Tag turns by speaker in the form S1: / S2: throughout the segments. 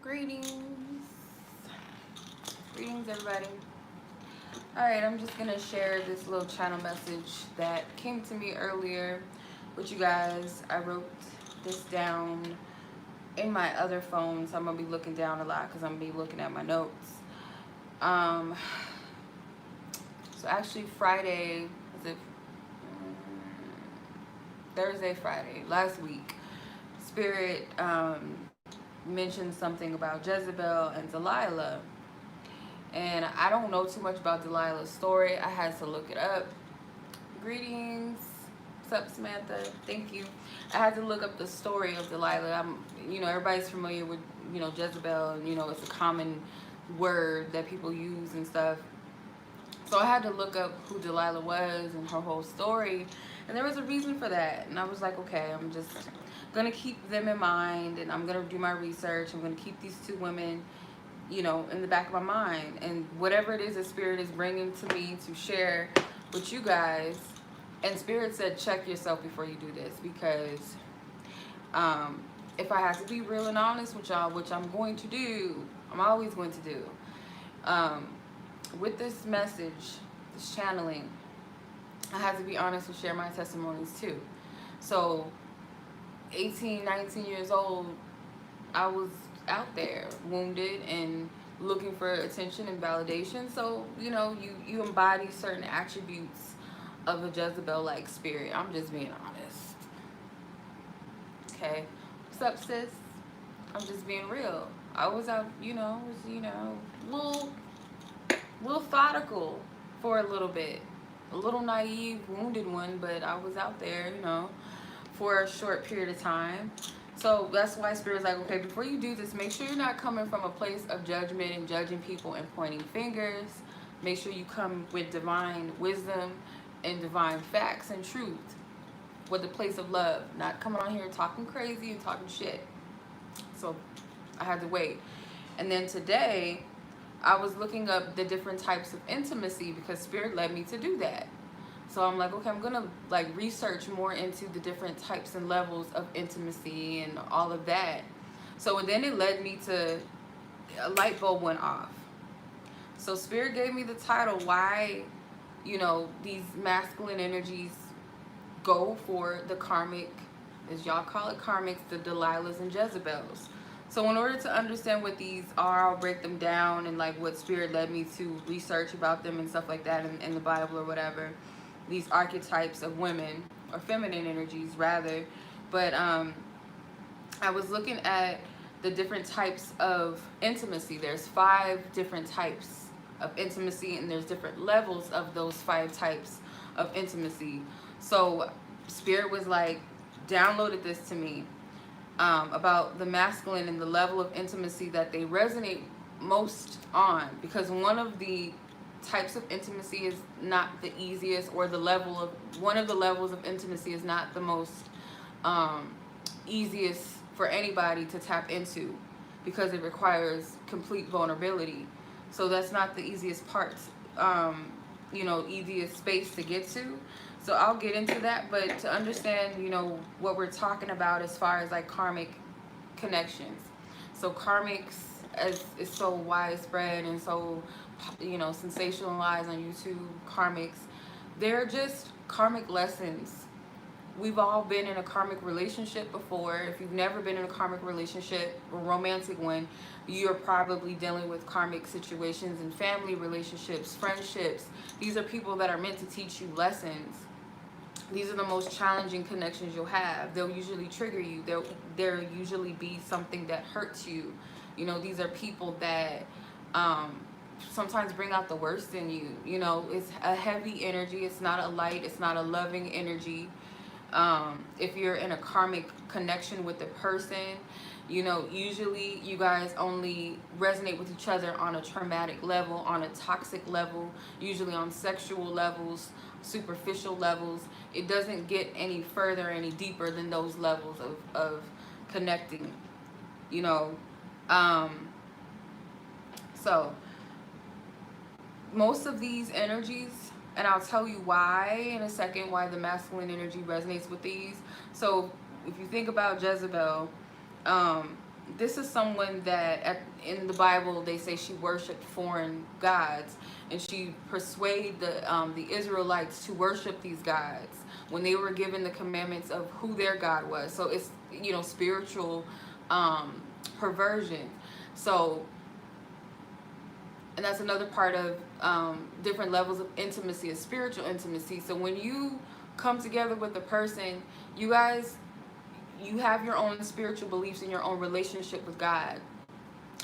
S1: Greetings. Greetings, everybody. Alright, I'm just going to share this little channel message that came to me earlier with you guys. I wrote this down in my other phone, so I'm going to be looking down a lot because I'm going to be looking at my notes. So actually Friday, was it Thursday, Friday, last week, Spirit mentioned something about Jezebel and Delilah. And I don't know too much about Delilah's story. I had to look it up. Greetings. What's up, Samantha? Thank you. I had to look up the story of Delilah. Everybody's familiar with, Jezebel, and, it's a common word that people use and stuff. So I had to look up who Delilah was and her whole story. And there was a reason for that. And I was like, okay, I'm just going to keep them in mind. And I'm going to do my research. I'm going to keep these two women, in the back of my mind. And whatever it is that Spirit is bringing to me to share with you guys. And Spirit said, check yourself before you do this. Because if I have to be real and honest with y'all, which I'm going to do, I'm always going to do. With this message, this channeling, I had to be honest and share my testimonies too. So 18, 19 years old, I was out there wounded and looking for attention and validation. So, you embody certain attributes of a Jezebel-like spirit. I'm just being honest. Okay. What's up, sis? I'm just being real. I was out, little thoughtful for a little bit. A little naive, wounded one, but I was out there, for a short period of time. So that's why Spirit's like, okay, before you do this, make sure you're not coming from a place of judgment and judging people and pointing fingers. Make sure you come with divine wisdom and divine facts and truth with a place of love, not coming on here talking crazy and talking shit. So I had to wait. And then today, I was looking up the different types of intimacy because Spirit led me to do that. So I'm like, okay, I'm gonna research more into the different types and levels of intimacy and all of that. So then it led me to a light bulb went off. So Spirit gave me the title, why, these masculine energies go for the karmic, as y'all call it, karmics, the Delilahs and Jezebels. So in order to understand what these are, I'll break them down and what Spirit led me to research about them and stuff like that in the Bible or whatever. These archetypes of women, or feminine energies rather. But I was looking at the different types of intimacy. There's 5 different types of intimacy, and there's different levels of those 5 types of intimacy. So Spirit was downloaded this to me. About the masculine and the level of intimacy that they resonate most on, because one of the types of intimacy is not the easiest, or one of the levels of intimacy is not the most easiest for anybody to tap into, because it requires complete vulnerability. So that's not the easiest part, easiest space to get to. So I'll get into that, but to understand, what we're talking about as far as karmic connections. So karmics is so widespread and so, sensationalized on YouTube. Karmics, they're just karmic lessons. We've all been in a karmic relationship before. If you've never been in a karmic relationship, a romantic one, you're probably dealing with karmic situations in family relationships, friendships. These are people that are meant to teach you lessons. These are the most challenging connections you'll have. They'll usually trigger you. There'll usually be something that hurts you. These are people that sometimes bring out the worst in you. It's a heavy energy. It's not a light. It's not a loving energy. If you're in a karmic connection with a person, usually you guys only resonate with each other on a traumatic level, on a toxic level, usually on sexual levels, superficial levels. It doesn't get any further, any deeper than those levels of connecting, so most of these energies, and I'll tell you why in a second, why the masculine energy resonates with these. So if you think about Jezebel, this is someone that in the Bible they say she worshipped foreign gods, and she persuaded the Israelites to worship these gods when they were given the commandments of who their God was. So it's, you know, spiritual perversion. So, and that's another part of different levels of intimacy, is spiritual intimacy. So when you come together with a person, you guys, you have your own spiritual beliefs and your own relationship with God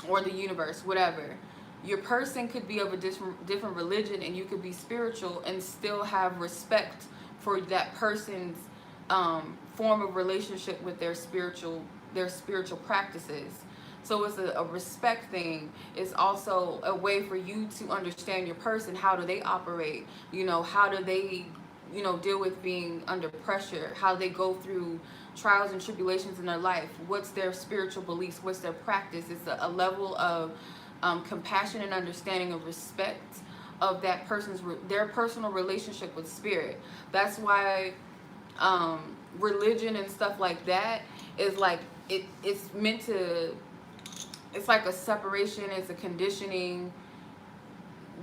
S1: or the universe, whatever. Your person could be of a different religion, and you could be spiritual and still have respect for that person's form of relationship with their spiritual practices. So it's a respect thing. It's also a way for you to understand your person. How do they operate? You know, how do they, you know, deal with being under pressure? How they go through trials and tribulations in their life? What's their spiritual beliefs? What's their practice? It's a level of compassion and understanding of respect of that person's their personal relationship with spirit. That's why religion and stuff like that is like it's meant to, it's like a separation, it's a conditioning.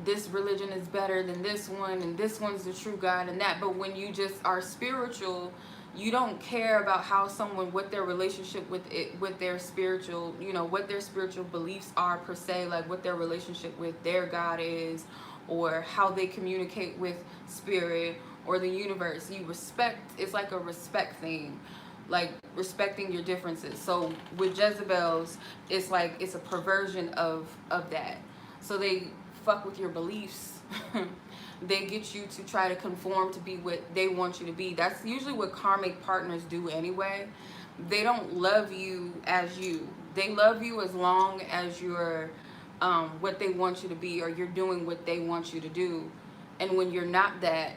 S1: This religion is better than this one, and this one's the true God and that. But when you just are spiritual, you don't care about how someone, what their relationship with it, with their spiritual, you know, what their spiritual beliefs are per se, like what their relationship with their God is, or how they communicate with spirit or the universe. You respect, it's like a respect thing, like respecting your differences. So with Jezebels, it's like it's a perversion of that. So they fuck with your beliefs. They get you to try to conform to be what they want you to be. That's usually what karmic partners do anyway. They don't love you as you. They love you as long as you're what they want you to be, or you're doing what they want you to do. And when you're not that,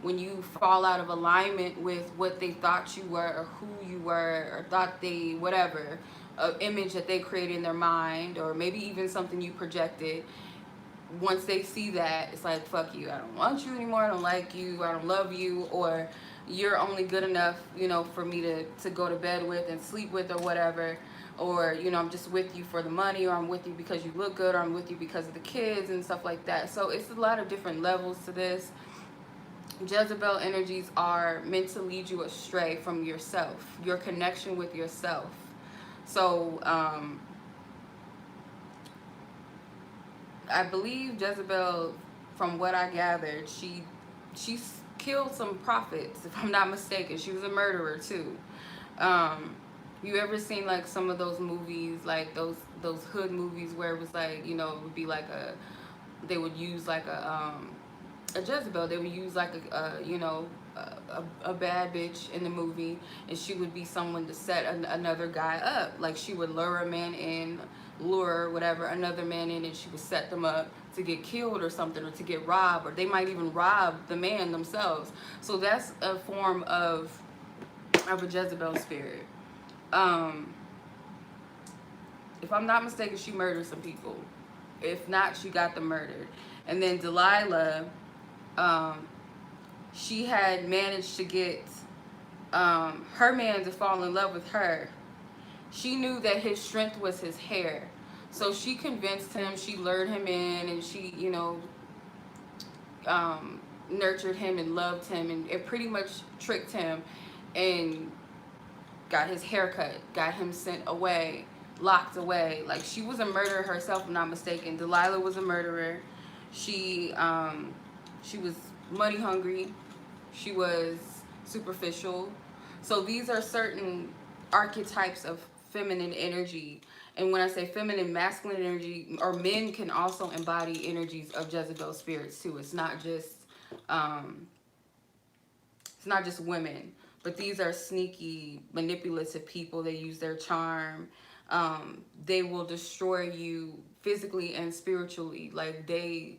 S1: when you fall out of alignment with what they thought you were, or who you were, or thought they, whatever, an image that they created in their mind, or maybe even something you projected, once they see that, it's like, fuck you, I don't want you anymore, I don't like you, I don't love you, or you're only good enough, you know, for me to go to bed with and sleep with, or whatever. Or, you know, I'm just with you for the money, or I'm with you because you look good, or I'm with you because of the kids and stuff like that. So it's a lot of different levels to this. Jezebel energies are meant to lead you astray from yourself, your connection with yourself. So I believe Jezebel, from what I gathered, she killed some prophets, if I'm not mistaken. She was a murderer too. You ever seen like some of those movies, like those hood movies where it was like, you know, it would be like they would use like a Jezebel. They would use like you know, a bad bitch in the movie, and she would be someone to set another guy up. Like she would lure a man in, whatever, another man in, and she would set them up to get killed or something, or to get robbed, or they might even rob the man themselves. So that's a form of a Jezebel spirit. If I'm not mistaken, she murdered some people. If not, she got them murdered. And then Delilah, she had managed to get her man to fall in love with her. She knew that his strength was his hair. So she convinced him, she lured him in, and she, you know, nurtured him and loved him, and it pretty much tricked him, and got his hair cut, got him sent away, locked away. Like, she was a murderer herself, if I'm not mistaken. Delilah was a murderer. She was money hungry. She was superficial. So these are certain archetypes of feminine energy. And when I say feminine, masculine energy, or men can also embody energies of Jezebel spirits too. It's not just women. But these are sneaky, manipulative people. They use their charm. They will destroy you physically and spiritually. Like they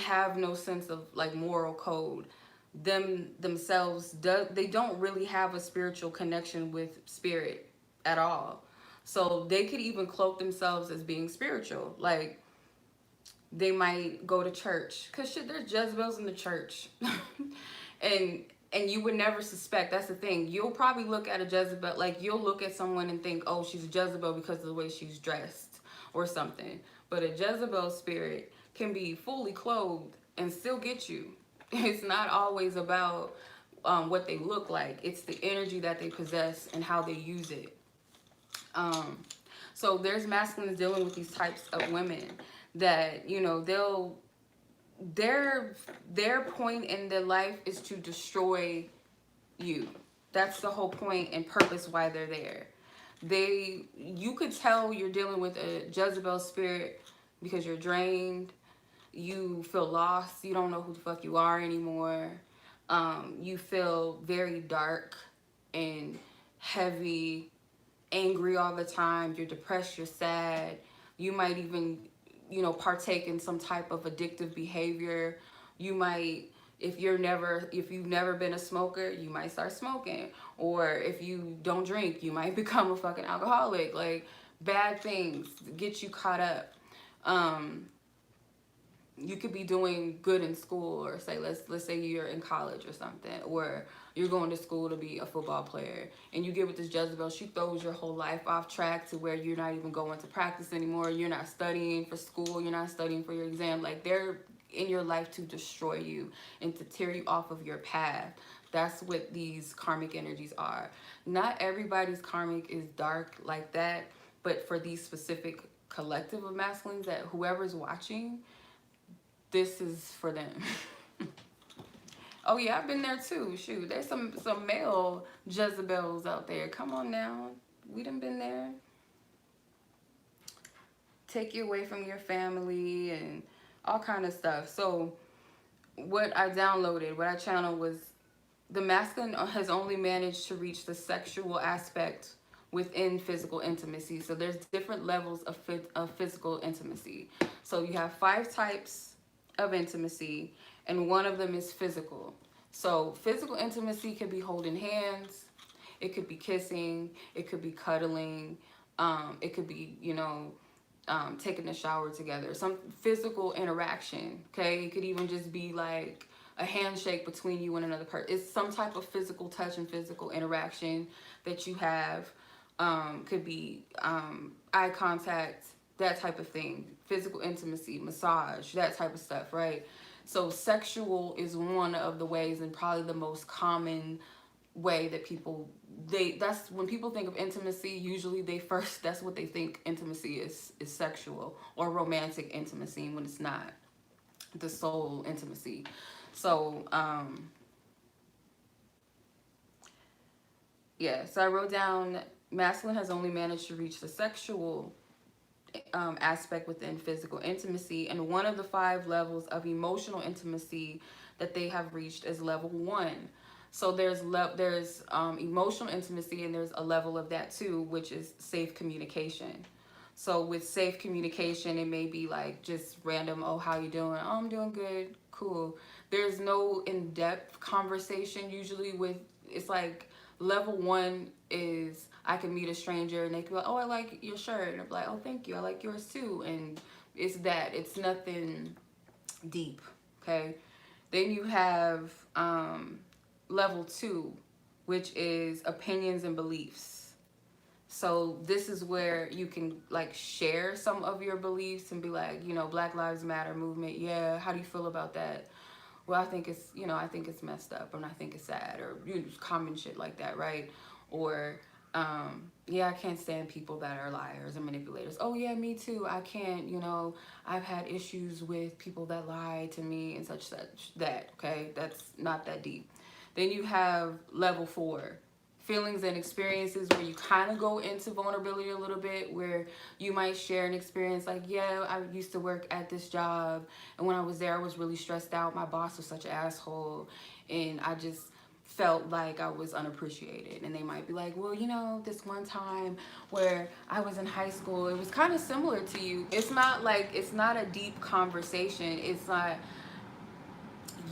S1: have no sense of like moral code. Themselves, they don't really have a spiritual connection with spirit at all. So they could even cloak themselves as being spiritual. Like they might go to church, because shit, there's Jezebels in the church. and and you would never suspect. That's the thing. You'll probably look at a Jezebel, like you'll look at someone and think, oh, she's a Jezebel because of the way she's dressed or something. But a Jezebel spirit can be fully clothed and still get you. It's not always about what they look like. It's the energy that they possess and how they use it. So there's masculines dealing with these types of women that, you know, their point in their life is to destroy you. That's the whole point and purpose why they're there. You could tell you're dealing with a Jezebel spirit because you're drained, you feel lost, you don't know who the fuck you are anymore. You feel very dark and heavy, angry all the time, you're depressed, you're sad. You might even, you know, partake in some type of addictive behavior. You might, if you've never been a smoker, you might start smoking. Or if you don't drink, you might become a fucking alcoholic. Like, bad things get you caught up. You could be doing good in school, or say let's say you're in college or something, or you're going to school to be a football player, and you get with this Jezebel. She throws your whole life off track to where you're not even going to practice anymore. You're not studying for school. You're not studying for your exam. Like, they're in your life to destroy you and to tear you off of your path. That's what these karmic energies are. Not everybody's karmic is dark like that, but for these specific collective of masculines, that whoever's watching, this is for them. Oh yeah, I've been there too. Shoot, there's some male Jezebels out there. Come on now, we done been there. Take you away from your family and all kind of stuff. So what I downloaded, what I channeled was the masculine has only managed to reach the sexual aspect within physical intimacy. So there's different levels of physical intimacy. So you have 5 types of intimacy, and one of them is physical. So physical intimacy could be holding hands, it could be kissing, it could be cuddling, it could be, you know, taking a shower together, some physical interaction. Okay, it could even just be like a handshake between you and another person. It's some type of physical touch and physical interaction that you have. Could be eye contact, that type of thing, physical intimacy, massage, that type of stuff, right? So sexual is one of the ways, and probably the most common way that people, that's when people think of intimacy, usually that's what they think intimacy is sexual or romantic intimacy, when it's not the soul intimacy. So yeah, so I wrote down masculine has only managed to reach the sexual aspect within physical intimacy, and one of the 5 levels of emotional intimacy that they have reached is level 1. So there's emotional intimacy, and there's a level of that too, which is safe communication. So with safe communication, it may be like just random, oh, how you doing? Oh, I'm doing good, cool. There's no in-depth conversation usually with, it's like level 1 is I can meet a stranger and they can be like, oh, I like your shirt, and I'm like, oh, thank you, I like yours too. And it's that, it's nothing deep. Okay, then you have level 2, which is opinions and beliefs. So this is where you can like share some of your beliefs and be like, you know, Black Lives Matter movement, yeah, how do you feel about that? Well, I think it's, you know, I think it's messed up, and I think it's sad, or, you know, common shit like that, right? Or yeah, I can't stand people that are liars and manipulators. Oh yeah, me too. I can't, you know, I've had issues with people that lie to me and such that. Okay, that's not that deep. Then you have level 4, feelings and experiences, where you kind of go into vulnerability a little bit, where you might share an experience like, yeah, I used to work at this job, and when I was there, I was really stressed out. My boss was such an asshole, and I just felt like I was unappreciated. And they might be like, well, you know, this one time where I was in high school, it was kind of similar to you. It's not like, it's not a deep conversation. It's not,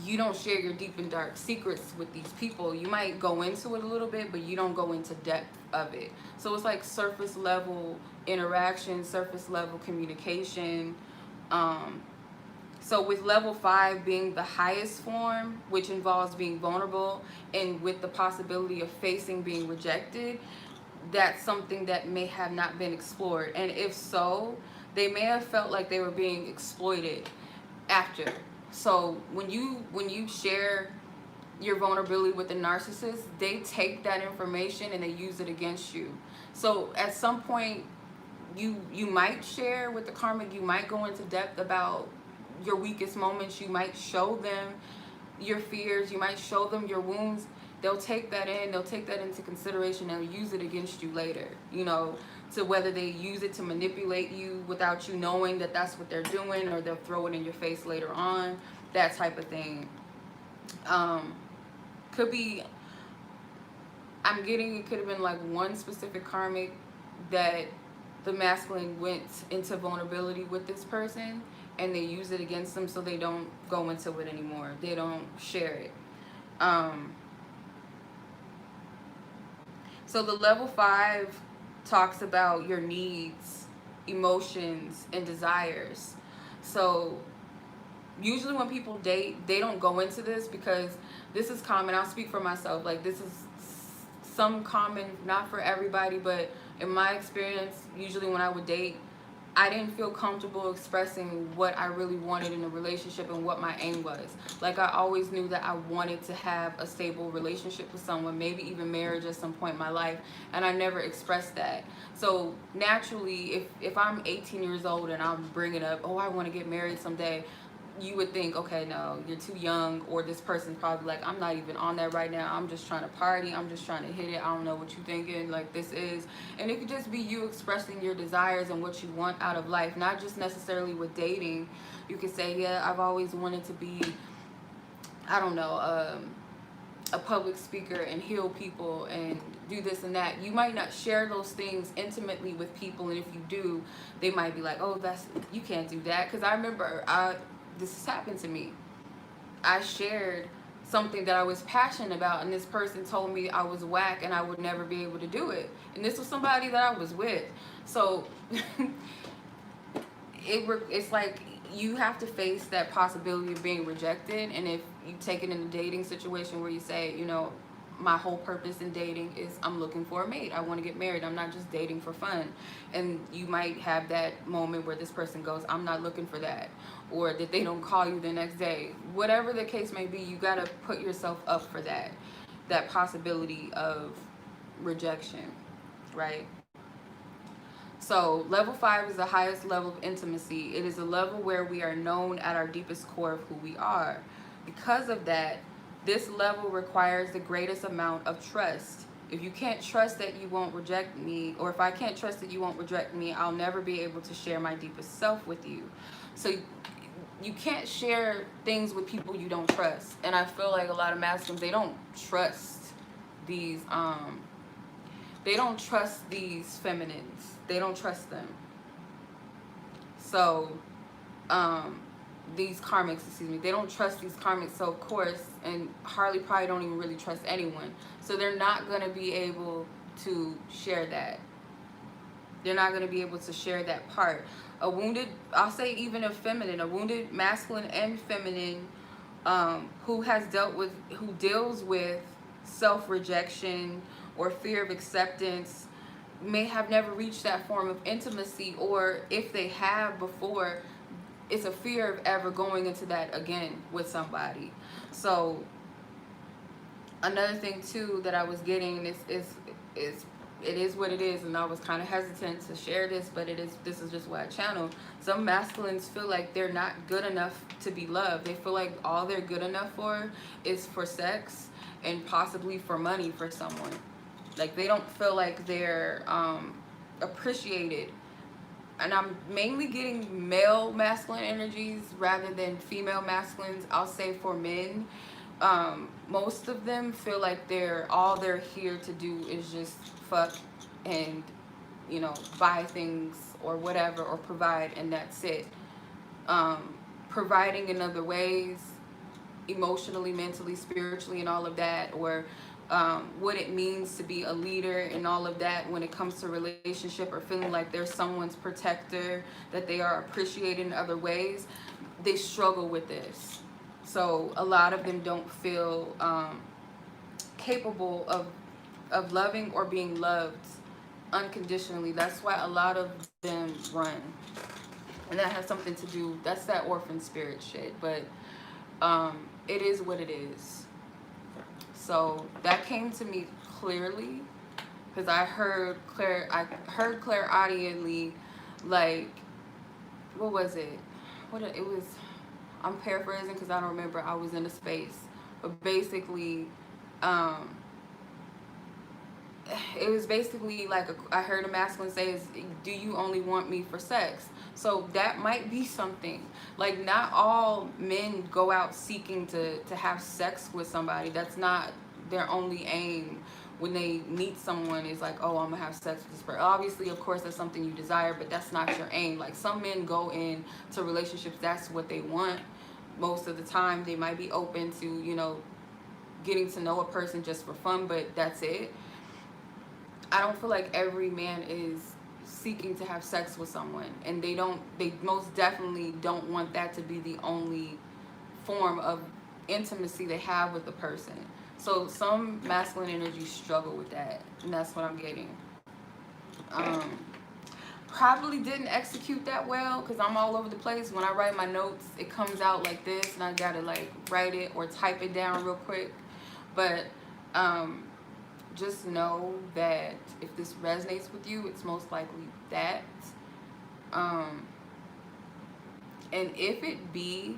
S1: you don't share your deep and dark secrets with these people. You might go into it a little bit, but you don't go into depth of it. So it's like surface level interaction, surface level communication, So with level 5 being the highest form, which involves being vulnerable and with the possibility of facing being rejected, that's something that may have not been explored. And if so, they may have felt like they were being exploited after. So when you share your vulnerability with the narcissist, they take that information and they use it against you. So at some point, you might share with the karmic, you might go into depth about your weakest moments, you might show them your fears, you might show them your wounds. They'll take that in, they'll take that into consideration and use it against you later, you know, to whether they use it to manipulate you without you knowing that that's what they're doing, or they'll throw it in your face later on, that type of thing. Could be, I'm getting, it could have been like one specific karmic that the masculine went into vulnerability with this person and they use it against them, so they don't go into it anymore. They don't share it. So the level 5 talks about your needs, emotions, and desires. So usually when people date, they don't go into this because this is common. I'll speak for myself. Like, this is some common, not for everybody, but in my experience, usually when I would date, I didn't feel comfortable expressing what I really wanted in a relationship and what my aim was. Like, I always knew that I wanted to have a stable relationship with someone, maybe even marriage at some point in my life, and I never expressed that. So naturally, if I'm 18 years old and I'm bringing up, oh, I want to get married someday, you would think, okay, no, you're too young, or this person's probably like, I'm not even on that right now, I'm just trying to party, I'm just trying to hit it, I don't know what you're thinking, like, this is. And it could just be you expressing your desires and what you want out of life, not just necessarily with dating. You could say, yeah, I've always wanted to be, I don't know, a public speaker and heal people and do this and that. You might not share those things intimately with people, and if you do, they might be like, oh, that's, you can't do that. Because I remember, this has happened to me. I shared something that I was passionate about, and this person told me I was whack and I would never be able to do it. And this was somebody that I was with. So it's like, you have to face that possibility of being rejected. And if you take it in a dating situation where you say, you know, my whole purpose in dating is I'm looking for a mate, I want to get married, I'm not just dating for fun. And you might have that moment where this person goes, I'm not looking for that, or that they don't call you the next day. Whatever the case may be, you got to put yourself up for that possibility of rejection, right? So level 5 is the highest level of intimacy. It is a level where we are known at our deepest core of who we are. Because of that, this level requires the greatest amount of trust. If you can't trust that you won't reject me, or if I can't trust that you won't reject me, I'll never be able to share my deepest self with you. So you can't share things with people you don't trust. And I feel like a lot of masculines, they don't trust these feminines. They don't trust them. So these karmics, excuse me, they don't trust these karmics, so of course, and Harley probably don't even really trust anyone, so they're not going to be able to share that. They're not going to be able to share that part. A wounded, I'll say even a feminine, a wounded masculine and feminine who deals with self-rejection or fear of acceptance may have never reached that form of intimacy, or if they have before, it's a fear of ever going into that again with somebody. So another thing too that I was getting, is it is what it is, and I was kind of hesitant to share this, but this is just what I channel. Some masculines feel like they're not good enough to be loved. They feel like all they're good enough for is for sex and possibly for money for someone. Like, they don't feel like they're appreciated. And I'm mainly getting male masculine energies rather than female masculines. I'll say for men, most of them feel like all they're here to do is just fuck and, you know, buy things or whatever, or provide, and that's it. Providing in other ways, emotionally, mentally, spiritually, and all of that, or what it means to be a leader and all of that when it comes to relationship, or feeling like they're someone's protector, that they are appreciated in other ways, they struggle with this. So a lot of them don't feel capable of loving or being loved unconditionally. That's why a lot of them run. And that has something to do, that's that orphan spirit shit. But it is what it is. So that came to me clearly, because I heard clairaudiently, like, what was it? What it was, I'm paraphrasing because I don't remember, I was in a space. But basically, it was basically like I heard a masculine say, is, do you only want me for sex? So that might be something. Like, not all men go out seeking to have sex with somebody. That's not their only aim when they meet someone, is like, oh, I'm gonna have sex with this person. Obviously, of course, that's something you desire, but that's not your aim. Like, some men go into relationships, that's what they want. Most of the time, they might be open to, you know, getting to know a person just for fun, but that's it. I don't feel like every man is seeking to have sex with someone, and they most definitely don't want that to be the only form of intimacy they have with the person. So some masculine energy struggle with that, and that's what I'm getting. Probably didn't execute that well, because I'm all over the place. When I write my notes, it comes out like this, and I gotta like write it or type it down real quick. But just know that if this resonates with you, it's most likely that. And if it be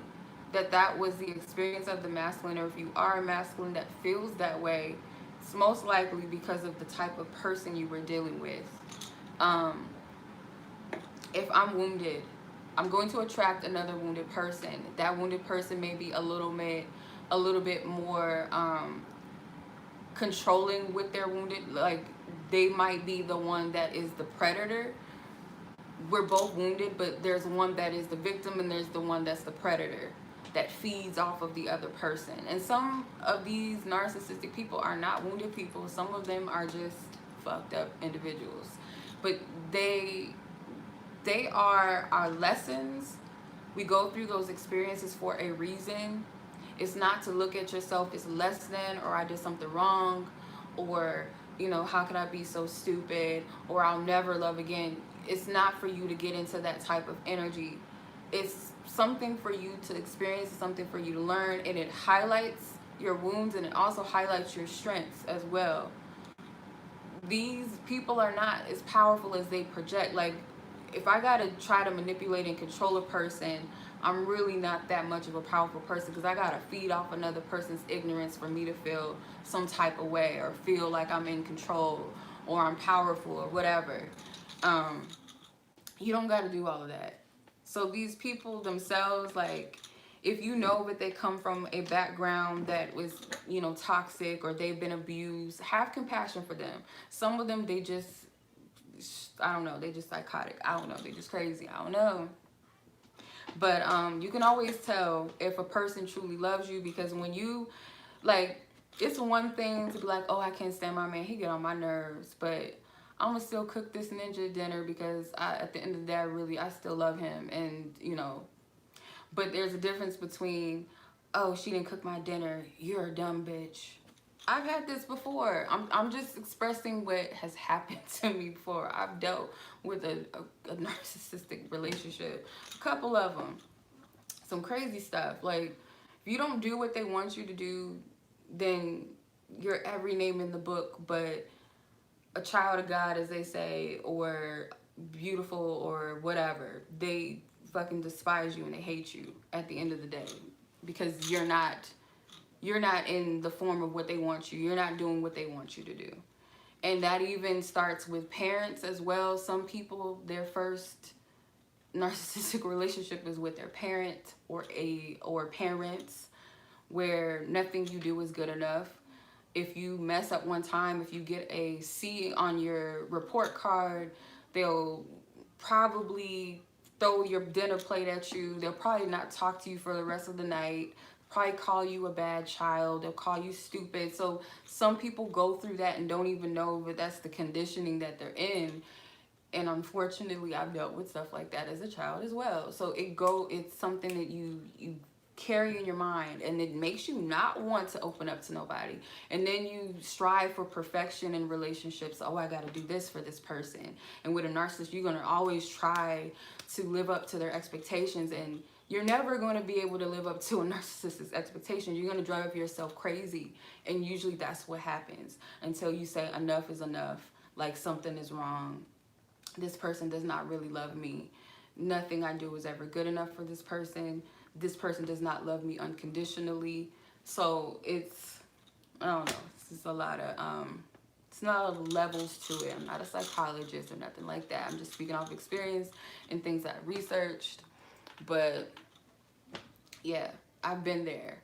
S1: that was the experience of the masculine, or if you are a masculine that feels that way, it's most likely because of the type of person you were dealing with. If I'm wounded, I'm going to attract another wounded person. That wounded person may be a little bit more controlling with their wounded. Like, they might be the one that is the predator. We're both wounded, but there's one that is the victim, and there's the one that's the predator that feeds off of the other person. And some of these narcissistic people are not wounded people. Some of them are just fucked up individuals. But they are our lessons. We go through those experiences for a reason. It's not to look at yourself as less than, or I did something wrong, or, you know, how could I be so stupid, or I'll never love again. It's not for you to get into that type of energy. It's something for you to experience, something for you to learn, and it highlights your wounds, and it also highlights your strengths as well. These people are not as powerful as they project. Like, if I gotta try to manipulate and control a person, I'm really not that much of a powerful person, because I gotta feed off another person's ignorance for me to feel some type of way, or feel like I'm in control, or I'm powerful, or whatever. You don't gotta do all of that. So these people themselves, like, if you know that they come from a background that was, you know, toxic, or they've been abused, have compassion for them. Some of them, they just, I don't know, they just psychotic. I don't know, they just crazy. I don't know. But you can always tell if a person truly loves you, because when you, like, it's one thing to be like, oh, I can't stand my man, he get on my nerves, but I'm gonna still cook this ninja dinner because at the end of the day, I still love him. And, you know, but there's a difference between, oh, she didn't cook my dinner, you're a dumb bitch. I've had this before. I'm just expressing what has happened to me before. I've dealt with a narcissistic relationship, a couple of them, some crazy stuff. Like, if you don't do what they want you to do, then you're every name in the book but a child of God, as they say, or beautiful, or whatever. They fucking despise you and they hate you at the end of the day, because you're not in the form of what they want you. You're not doing what they want you to do. And that even starts with parents as well. Some people, their first narcissistic relationship is with their parent, or parents, where nothing you do is good enough. If you mess up one time, if you get a C on your report card, they'll probably throw your dinner plate at you. They'll probably not talk to you for the rest of the night. probably call you a bad child. They'll call you stupid. So some people go through that and don't even know that that's the conditioning that they're in. And unfortunately, I've dealt with stuff like that as a child as well. So it's something that you carry in your mind, and it makes you not want to open up to nobody. And then you strive for perfection in relationships. Oh, I got to do this for this person. And with a narcissist, you're going to always try to live up to their expectations, and you're never going to be able to live up to a narcissist's expectations. You're going to drive yourself crazy, and usually that's what happens until you say enough is enough, like something is wrong. This person does not really love me. Nothing I do is ever good enough for this person. This person does not love me unconditionally. So it's, I don't know, it's just a lot of, it's not a lot of levels to it. I'm not a psychologist or nothing like that. I'm just speaking off experience and things that I researched. But yeah, I've been there.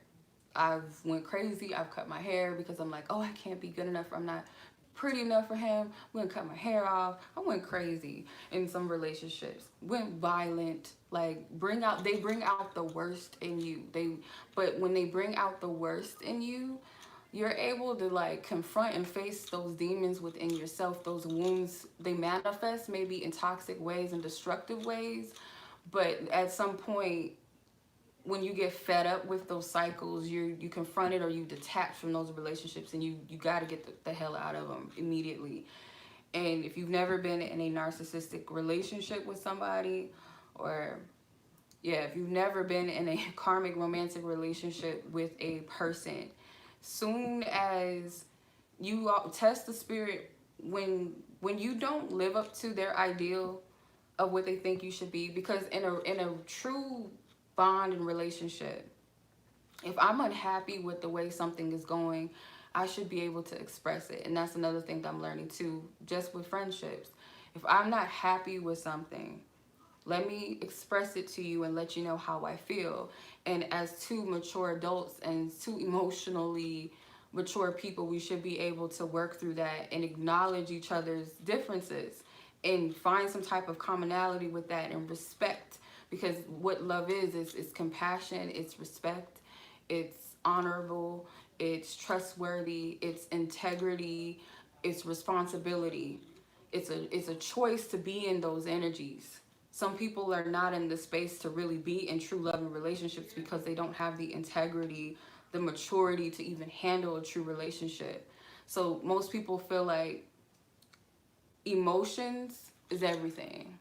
S1: I've went crazy. I've cut my hair because I'm like, oh, I can't be good enough. I'm not pretty enough for him. I'm gonna cut my hair off. I went crazy in some relationships. Went violent. Like they bring out the worst in you. But when they bring out the worst in you, you're able to like confront and face those demons within yourself. Those wounds, they manifest maybe in toxic ways and destructive ways. But at some point, when you get fed up with those cycles, you confront it or you detach from those relationships, and you got to get the hell out of them immediately. And if you've never been in a narcissistic relationship with somebody, or if you've never been in a karmic romantic relationship with a person, soon as you test the spirit, when you don't live up to their ideal of what they think you should be, because in a true bond and relationship, if I'm unhappy with the way something is going, I should be able to express it. And that's another thing that I'm learning too, just with friendships. If I'm not happy with something, let me express it to you and let you know how I feel. And as two mature adults and two emotionally mature people, we should be able to work through that and acknowledge each other's differences and find some type of commonality with that and respect. Because what love is compassion, it's respect, it's honorable, it's trustworthy, it's integrity, it's responsibility. It's a choice to be in those energies. Some people are not in the space to really be in true love and relationships because they don't have the integrity, the maturity to even handle a true relationship. So most people feel like emotions is everything.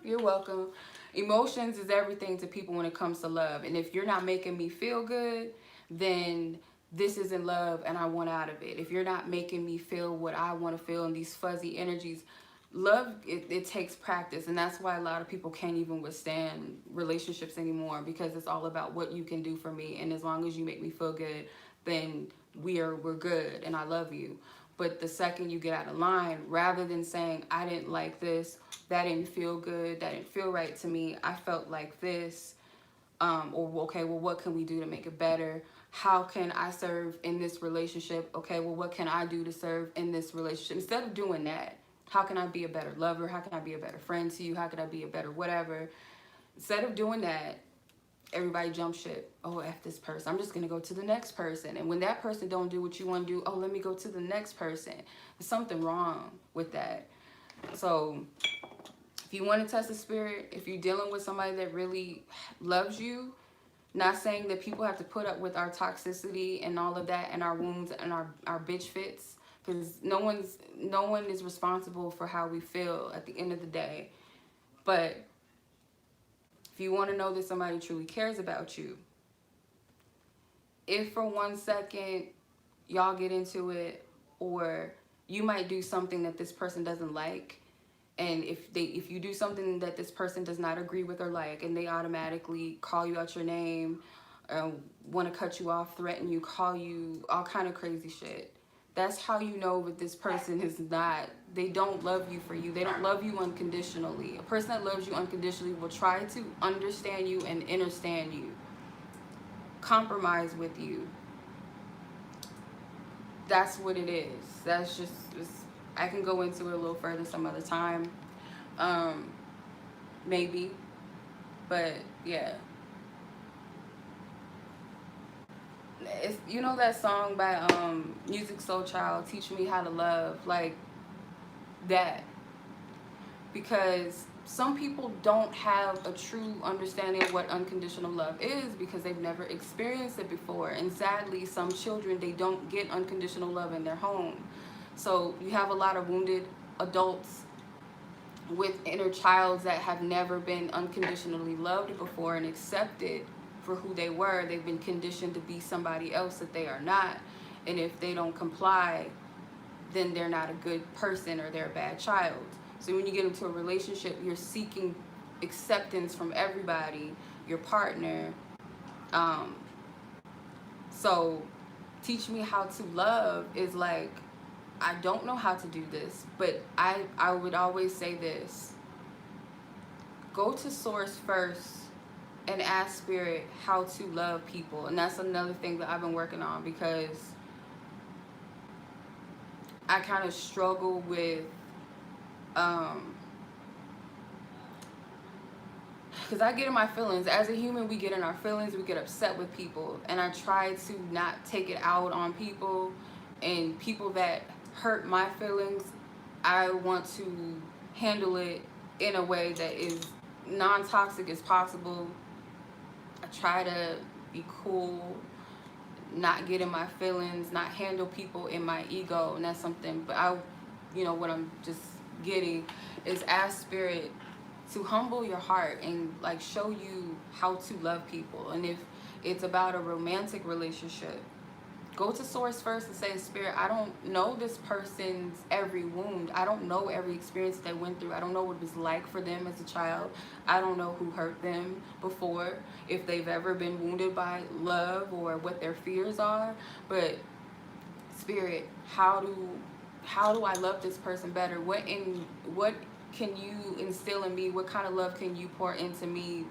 S1: You're welcome. Emotions is everything to people when it comes to love. And if you're not making me feel good, then this isn't love and I want out of it. If you're not making me feel what I want to feel in these fuzzy energies, love, it takes practice. And that's why a lot of people can't even withstand relationships anymore, because it's all about what you can do for me. And as long as you make me feel good, then we're good and I love you. But the second you get out of line, rather than saying, I didn't like this, that didn't feel good, that didn't feel right to me, I felt like this, or okay, well, what can we do to make it better? How can I serve in this relationship? Okay, well, what can I do to serve in this relationship? Instead of doing that, how can I be a better lover? How can I be a better friend to you? How can I be a better whatever? Instead of doing that, everybody jump ship. Oh, F this person. I'm just going to go to the next person. And when that person don't do what you want to do, oh, let me go to the next person. There's something wrong with that. So if you want to test the spirit, if you're dealing with somebody that really loves you, not saying that people have to put up with our toxicity and all of that and our wounds and our bitch fits, because no one is responsible for how we feel at the end of the day. But if you want to know that somebody truly cares about you, if for 1 second y'all get into it, or you might do something that this person doesn't like, and if you do something that this person does not agree with or like, and they automatically call you out your name, want to cut you off, threaten you, call you, all kind of crazy shit, that's how you know that this person is not, they don't love you for you. They don't love you unconditionally. A person that loves you unconditionally will try to understand you and understand you, compromise with you. That's what it is. That's just, I can go into it a little further some other time. Maybe. But yeah, it's, you know that song by Music Soul Child, Teach Me How to Love, like that. Because some people don't have a true understanding of what unconditional love is because they've never experienced it before. And sadly, some children, they don't get unconditional love in their home. So you have a lot of wounded adults with inner childs that have never been unconditionally loved before and accepted for who they were. They've been conditioned to be somebody else that they are not. And if they don't comply, then they're not a good person or they're a bad child. So when you get into a relationship, you're seeking acceptance from everybody, your partner. So teach me how to love is like, I don't know how to do this, but I would always say this. Go to source first and ask spirit how to love people. And that's another thing that I've been working on, because I kind of struggle with because I get in my feelings. As a human, we get in our feelings, we get upset with people, and I try to not take it out on people. And people that hurt my feelings, I want to handle it in a way that is non-toxic as possible. I try to be cool, not get in my feelings, not handle people in my ego, and that's something. But what I'm just getting is ask spirit to humble your heart and like show you how to love people. And if it's about a romantic relationship, go to source first and say, spirit, I don't know this person's every wound. I don't know every experience they went through. I don't know what it was like for them as a child. I don't know who hurt them before, if they've ever been wounded by love or what their fears are. But spirit, how do I love this person better? What can you instill in me? What kind of love can you pour into me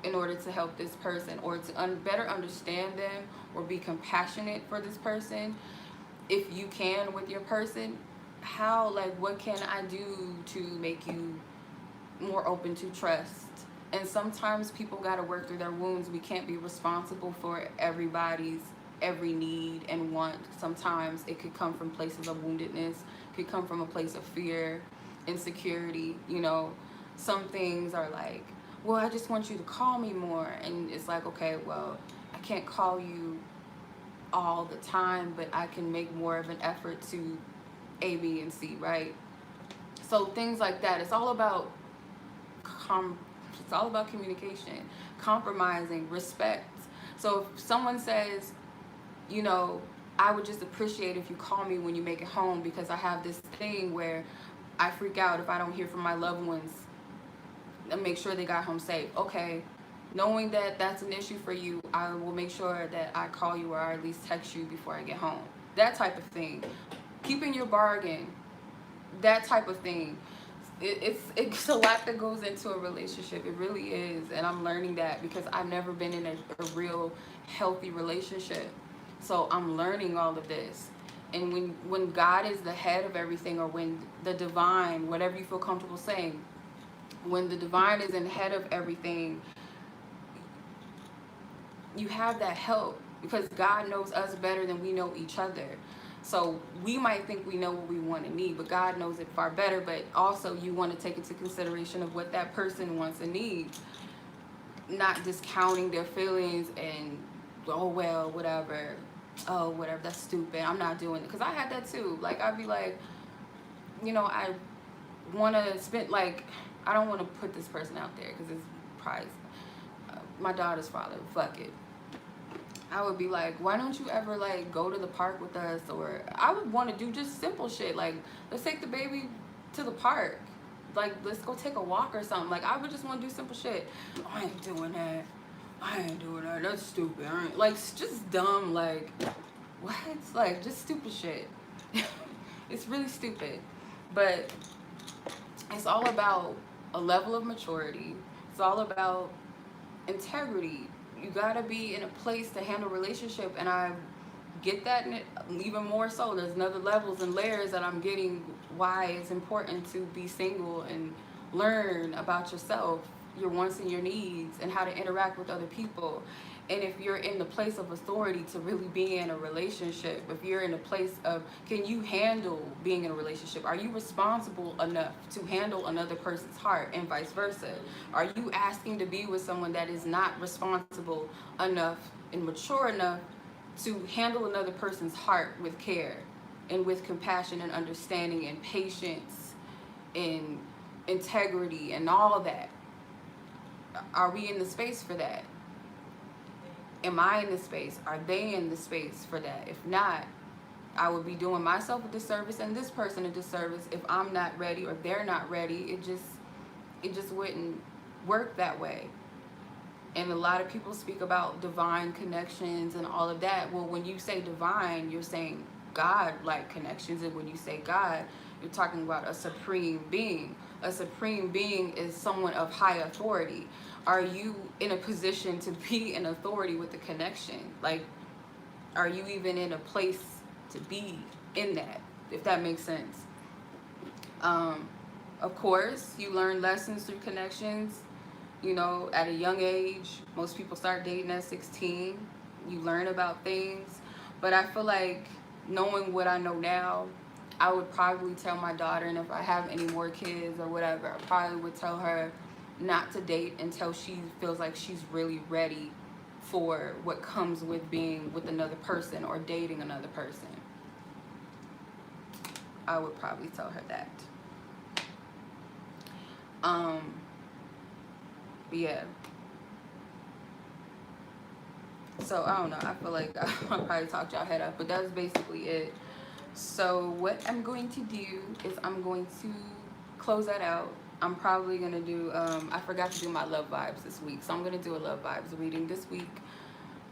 S1: in order to help this person, or to better understand them, or be compassionate for this person? If you can with your person, what can I do to make you more open to trust? And sometimes people got to work through their wounds. We can't be responsible for everybody's every need and want. Sometimes it could come from places of woundedness, it could come from a place of fear, insecurity. Some things are like, well, I just want you to call me more. And it's like, okay, well, I can't call you all the time, but I can make more of an effort to A, B, and C, right? So things like that. It's all about communication, compromising, respect. So if someone says, I would just appreciate if you call me when you make it home, because I have this thing where I freak out if I don't hear from my loved ones, and make sure they got home safe. Okay, knowing that that's an issue for you, I will make sure that I call you or at least text you before I get home. That type of thing. Keeping your bargain. That type of thing. It's a lot that goes into a relationship. It really is. And I'm learning that because I've never been in a real healthy relationship. So I'm learning all of this. And when God is the head of everything, or when the divine, whatever you feel comfortable saying, when the divine is in the head of everything, you have that help, because God knows us better than we know each other. So we might think we know what we want and need, but God knows it far better. But also you want to take into consideration of what that person wants and needs, not discounting their feelings and, oh, well, whatever. Oh, whatever, that's stupid, I'm not doing it. Because I had that too. Like, I'd be like, I want to spend, like, I don't want to put this person out there because it's probably my daughter's father. Fuck it. I would be like, why don't you ever, like, go to the park with us? Or I would want to do just simple shit. Like, let's take the baby to the park. Like, let's go take a walk or something. Like, I would just want to do simple shit. Oh, I ain't doing that. That's stupid. I ain't. Like, just dumb, like, what? Like, just stupid shit. It's really stupid. But it's all about a level of maturity. It's all about integrity. You gotta be in a place to handle relationship, and I get that, and even more so. There's another levels and layers that I'm getting why it's important to be single and learn about yourself your wants and your needs and how to interact with other people. And if you're in the place of authority to really be in a relationship, if you're in a place of, can you handle being in a relationship? Are you responsible enough to handle another person's heart, and vice versa? Are you asking to be with someone that is not responsible enough and mature enough to handle another person's heart with care and with compassion and understanding and patience and integrity and all that? Are we in the space for that? Am I in the space? Are they in the space for that? If not, I would be doing myself a disservice and this person a disservice if I'm not ready or they're not ready. It just wouldn't work that way. And a lot of people speak about divine connections and all of that. Well, when you say divine, you're saying God-like connections. And when you say God, you're talking about a supreme being. A supreme being is someone of high authority. Are you in a position to be in authority with the connection? Like, are you even in a place to be in that, if that makes sense? Of course, you learn lessons through connections. You know, at a young age, most people start dating at 16. You learn about things. But I feel like knowing what I know now, I would probably tell my daughter, and if I have any more kids or whatever, I probably would tell her not to date until she feels like she's really ready for what comes with being with another person or dating another person. I would probably tell her that. Yeah. So I don't know. I feel like I'll probably talk y'all head up, but that's basically it. So what I'm going to do is I'm going to close that out. I'm probably gonna do. I forgot to do my love vibes this week, so I'm gonna do a love vibes reading this week.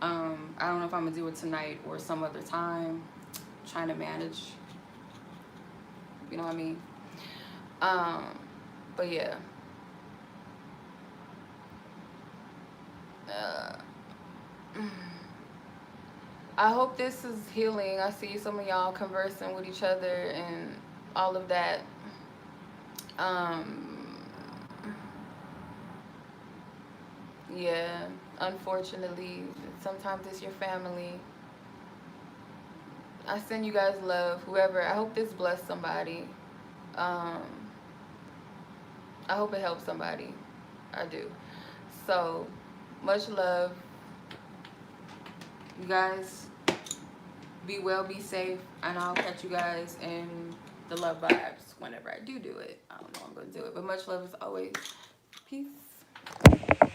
S1: I don't know if I'm gonna do it tonight or some other time. I'm trying to manage. You know what I mean? But yeah. I hope this is healing. I see some of y'all conversing with each other and all of that. Yeah, unfortunately, sometimes it's your family. I send you guys love, whoever. I hope this blessed somebody. I hope it helps somebody. I do. So, much love. You guys, be well, be safe, and I'll catch you guys in the love vibes whenever I do it. I don't know I'm going to do it, but much love as always. Peace.